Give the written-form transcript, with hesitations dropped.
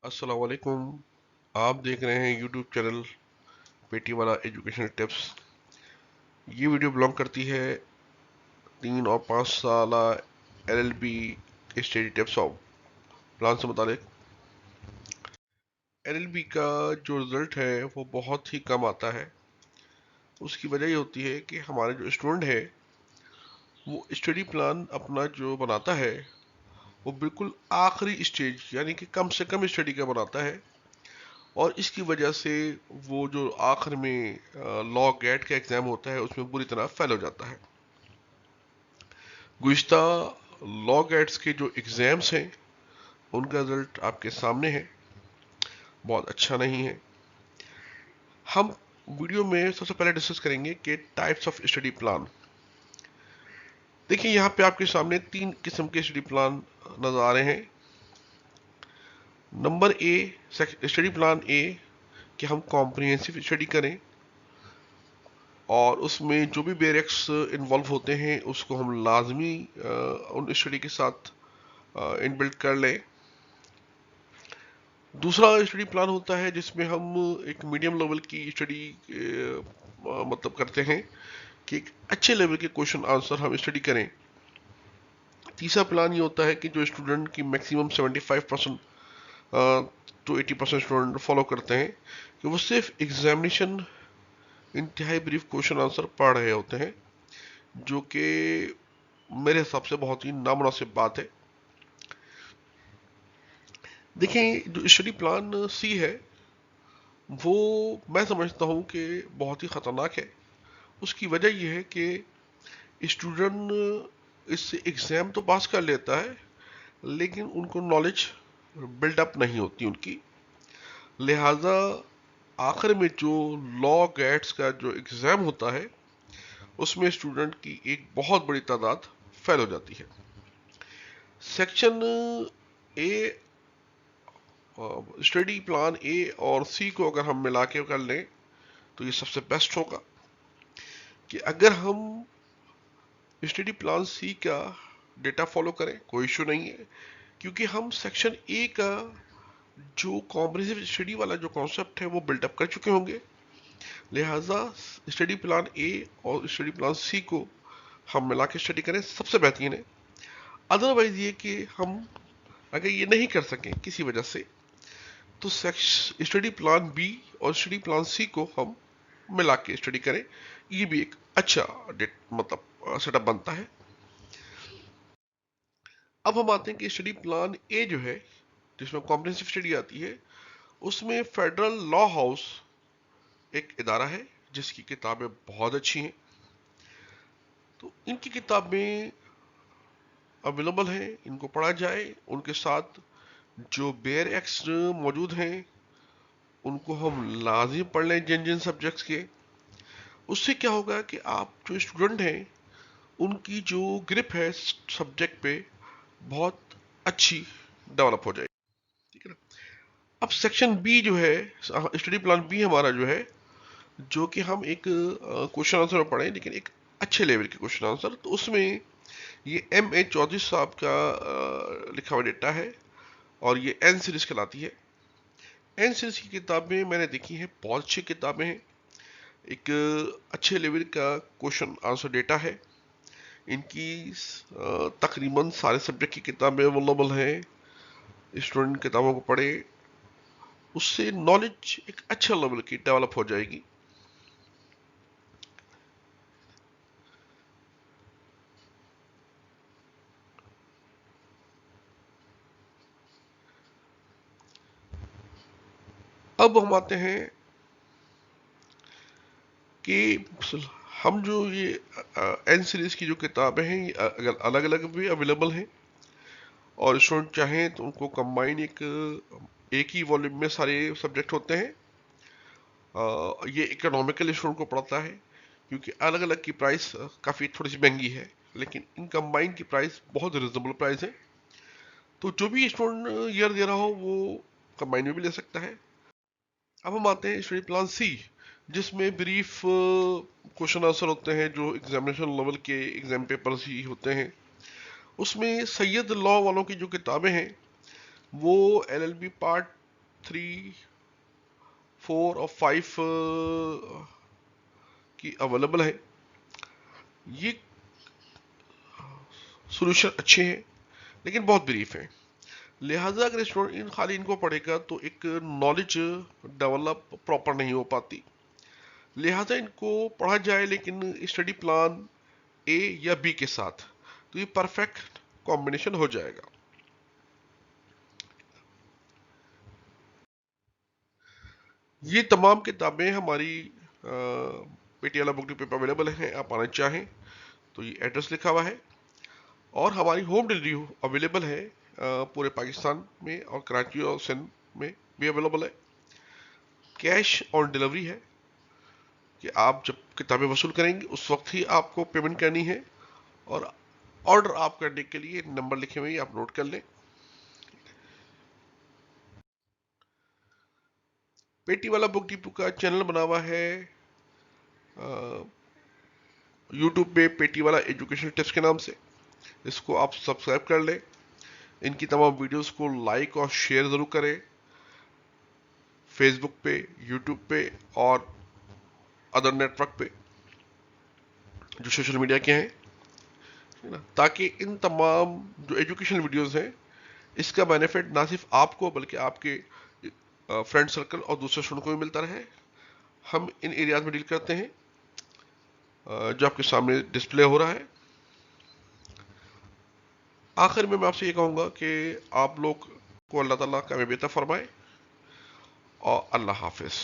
अस्सलाम वालेकुम। आप देख रहे हैं यूट्यूब चैनल पेटी वाला एजुकेशनल टिप्स। ये वीडियो बिलोंग करती है 3 और 5 साल LLB study tips of plan से मुतालिक। LLB का जो रिज़ल्ट है वो बहुत ही कम आता है। उसकी वजह ये होती है कि हमारे जो स्टूडेंट है वो स्टडी प्लान अपना जो बनाता है वो बिल्कुल आखिरी स्टेज यानी कि कम से कम स्टडी का बनाता है, और इसकी वजह से वो जो आखिर में लॉ गेट का एग्ज़ाम होता है उसमें बुरी तरह फेल हो जाता है। गुज़िश्ता लॉ गेट्स के जो एग्ज़ाम्स हैं उनका रिजल्ट आपके सामने है, बहुत अच्छा नहीं है। हम वीडियो में सबसे पहले डिस्कस करेंगे कि टाइप्स ऑफ स्टडी प्लान। देखिए यहाँ पे आपके सामने 3 किस्म के स्टडी प्लान नज़र आ रहे हैं। Number A, study plan A, कि हम कॉम्प्रिहेंसिव स्टडी करें और उसमें जो भी बेरिक्स इन्वॉल्व होते हैं उसको हम लाजमी उन स्टडी के साथ इनबिल्ट कर लें। दूसरा स्टडी प्लान होता है जिसमें हम एक मीडियम लेवल की स्टडी मतलब करते हैं कि एक अच्छे लेवल के क्वेश्चन आंसर हम स्टडी करें। तीसरा प्लान ये होता है कि जो स्टूडेंट की मैक्सिमम 75% टू 80% स्टूडेंट फॉलो करते हैं कि वो सिर्फ एग्जामिनेशन इंतहाई ब्रीफ क्वेश्चन आंसर पढ़ रहे होते हैं, जो कि मेरे हिसाब से बहुत ही नामुनासिब बात है। देखें, जो स्टडी प्लान सी है वो मैं समझता हूँ कि बहुत ही ख़तरनाक है। उसकी वजह यह है कि स्टूडेंट इससे एग्ज़ाम तो पास कर लेता है लेकिन उनको नॉलेज बिल्डअप नहीं होती उनकी। लिहाजा आखिर में जो लॉ गेट्स का जो एग्ज़ाम होता है उसमें स्टूडेंट की एक बहुत बड़ी तादाद फेल हो जाती है। Section A, study plan A और सी को अगर हम मिला के कर लें तो ये सबसे बेस्ट होगा कि अगर हम स्टडी प्लान सी का डेटा फॉलो करें, कोई इशू नहीं है, क्योंकि हम सेक्शन ए का जो कॉम्प्रिहेंसिव स्टडी वाला जो कॉन्सेप्ट है वो बिल्डअप कर चुके होंगे। लिहाजा स्टडी प्लान ए और स्टडी प्लान सी को हम मिला के स्टडी करें सबसे बेहतरीन है। अदरवाइज ये कि हम अगर ये नहीं कर सकें किसी वजह से तो स्टडी प्लान बी और स्टडी प्लान सी को हम मिला के स्टडी करें, ये भी एक अच्छा मतलब सेटअप बनता है। अब हम आते हैं कि स्टडी प्लान ए जो है जिसमें कॉम्प्रिहेंसिव स्टडी आती है उसमें फेडरल लॉ हाउस एक इदारा है जिसकी किताबें बहुत अच्छी हैं। तो इनकी किताबें अवेलेबल हैं, इनको पढ़ा जाए। उनके साथ जो बेयर एक्स मौजूद हैं उनको हम लाजिम पढ़ लें जिन जिन सब्जेक्ट्स के। उससे क्या होगा कि आप जो स्टूडेंट हैं उनकी जो ग्रिप है सब्जेक्ट पे बहुत अच्छी डेवलप हो जाएगी। ठीक है ना। अब सेक्शन बी जो है, स्टडी प्लान बी हमारा जो है, जो कि हम एक क्वेश्चन आंसर पढ़ें लेकिन एक अच्छे लेवल के क्वेश्चन आंसर, तो उसमें ये M.A. चौधरी साहब का लिखा हुआ डेटा है और ये एन सीरीज कहलाती है। एन सीरीज की किताबें मैंने देखी हैं, बहुत अच्छी किताबें हैं, एक अच्छे लेवल का क्वेश्चन आंसर डेटा है। इनकी तकरीबन सारे सब्जेक्ट की किताबें अवेलेबल हैं। स्टूडेंट किताबों को पढ़े, उससे नॉलेज एक अच्छा लेवल की डेवलप हो जाएगी। अब हम आते हैं कि हम जो ये एन सीरीज की जो किताबें हैं ये अगर अलग अलग भी अवेलेबल हैं और स्टूडेंट चाहें तो उनको कंबाइन एक ही वॉल्यूम में सारे सब्जेक्ट होते हैं। ये इकोनॉमिकल स्टूडेंट को पड़ता है क्योंकि अलग अलग की प्राइस काफ़ी थोड़ी सी महंगी है, लेकिन इन कंबाइन की प्राइस बहुत रिजनेबल प्राइस है। तो जो भी स्टूडेंट ईयर दे रहा हो वो कंबाइन में भी ले सकता है। अब हम आते हैं स्टडी प्लान सी, जिसमें ब्रीफ क्वेश्चन आंसर होते हैं जो एग्जामिनेशन लेवल के एग्जाम पेपर्स ही होते हैं। उसमें सैयद लॉ वालों की जो किताबें हैं वो LLB पार्ट 3, 4 और 5 की अवेलेबल है। ये सोल्यूशन अच्छे हैं लेकिन बहुत ब्रीफ है, लिहाजा अगर स्टूडेंट खाली इनको पढ़ेगा तो एक नॉलेज डेवलप प्रॉपर नहीं हो पाती। लिहाजा इनको पढ़ा जाए लेकिन स्टडी प्लान ए या बी के साथ, तो ये परफेक्ट कॉम्बिनेशन हो जाएगा। ये तमाम किताबें हमारी पेटियाला बुक डिपो पे अवेलेबल हैं, आप आना चाहें तो ये एड्रेस लिखा हुआ है। और हमारी होम डिलीवरी अवेलेबल है पूरे पाकिस्तान में, और कराची और सिंध में भी अवेलेबल है। कैश ऑन डिलीवरी है कि आप जब किताबें वसूल करेंगे उस वक्त ही आपको पेमेंट करनी है, और ऑर्डर आप करने के लिए नंबर लिखे हुए आप नोट कर लें। पेटी वाला बुक डिपो का चैनल बना हुआ है यूट्यूब पे, पेटी वाला एजुकेशन टिप्स के नाम से, इसको आप सब्सक्राइब कर लें। इनकी तमाम वीडियोस को लाइक और शेयर ज़रूर करें, फेसबुक पे, यूट्यूब पे और अदर नेटवर्क पे जो सोशल मीडिया के हैं, है ना, ताकि इन तमाम जो एजुकेशनल वीडियोस हैं इसका बेनिफिट ना सिर्फ आपको बल्कि आपके फ्रेंड सर्कल और दूसरे स्टूडेंट को भी मिलता रहे। हम इन एरियाज में डील करते हैं जो आपके सामने डिस्प्ले हो रहा है। आखिर में मैं आपसे ये कहूँगा कि आप लोग को अल्लाह ताला कामयाबी अता फरमाए, और अल्लाह हाफिज़।